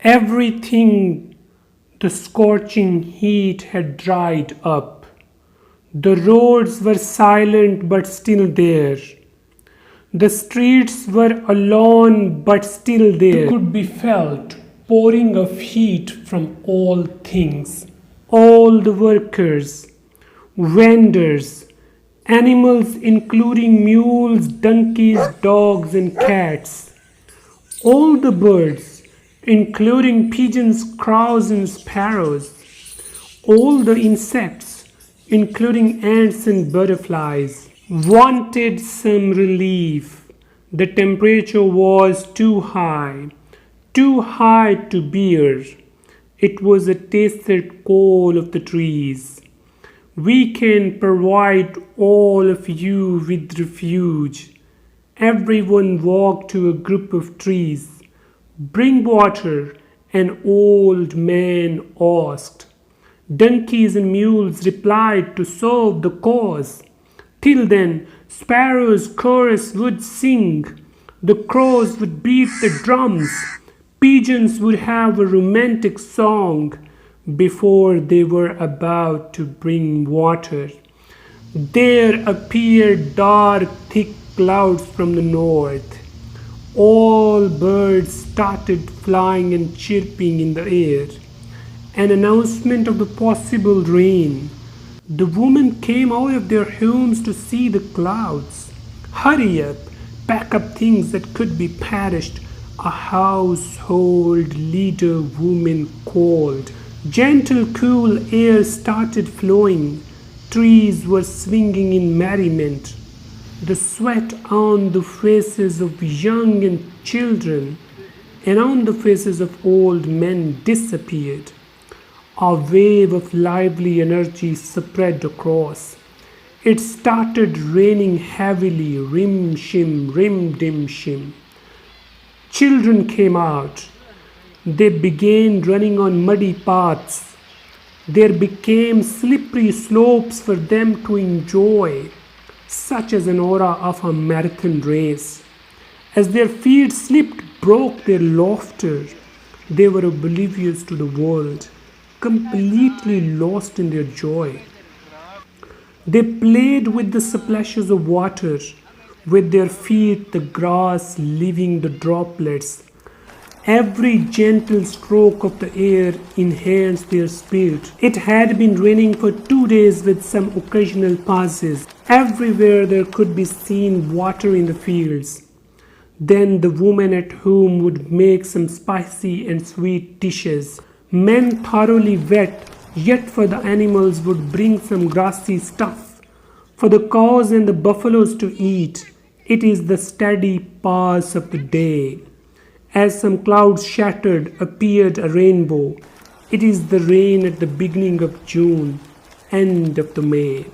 Everything, the scorching heat had dried up. The roads were silent but still there. The streets were alone but still there. It could be felt pouring of heat from all things. All the workers, vendors, animals including mules, donkeys, dogs and cats. All the birds, including pigeons, crows and sparrows. All the insects, including ants and butterflies, wanted some relief. The temperature was too high to bear. It was a tasted call of the trees. We can provide all of you with refuge. Everyone walked to a group of trees. Bring water, an old man asked. Donkeys and mules replied to serve the cause. Till then, sparrows' chorus would sing. The crows would beat the drums. Pigeons would have a romantic song before they were about to bring water. There appeared dark, thick clouds from the north. All birds started flying and chirping in the air. An announcement of the possible rain. The women came out of their homes to see the clouds. Hurry up, pack up things that could be perished, a household leader woman called. Gentle, cool air started flowing. Trees were swinging in merriment. The sweat on the faces of young and children and on the faces of old men disappeared. A wave of lively energy spread across. It started raining heavily, rim shim, rim dim shim. Children came out. They began running on muddy paths. There became slippery slopes for them to enjoy, such as an aura of a marathon race. As their feet slipped, broke their laughter. They were oblivious to the world, completely lost in their joy. They played with the splashes of water, with their feet the grass leaving the droplets. Every gentle stroke of the air enhanced their spirit. It had been raining for 2 days with some occasional pauses. Everywhere there could be seen water in the fields. Then the woman at home would make some spicy and sweet dishes. Men thoroughly wet, yet for the animals would bring some grassy stuff for the cows and the buffaloes to eat. It is the steady pass of the day. As some clouds shattered, appeared a rainbow. It is the rain at the beginning of June, end of the May.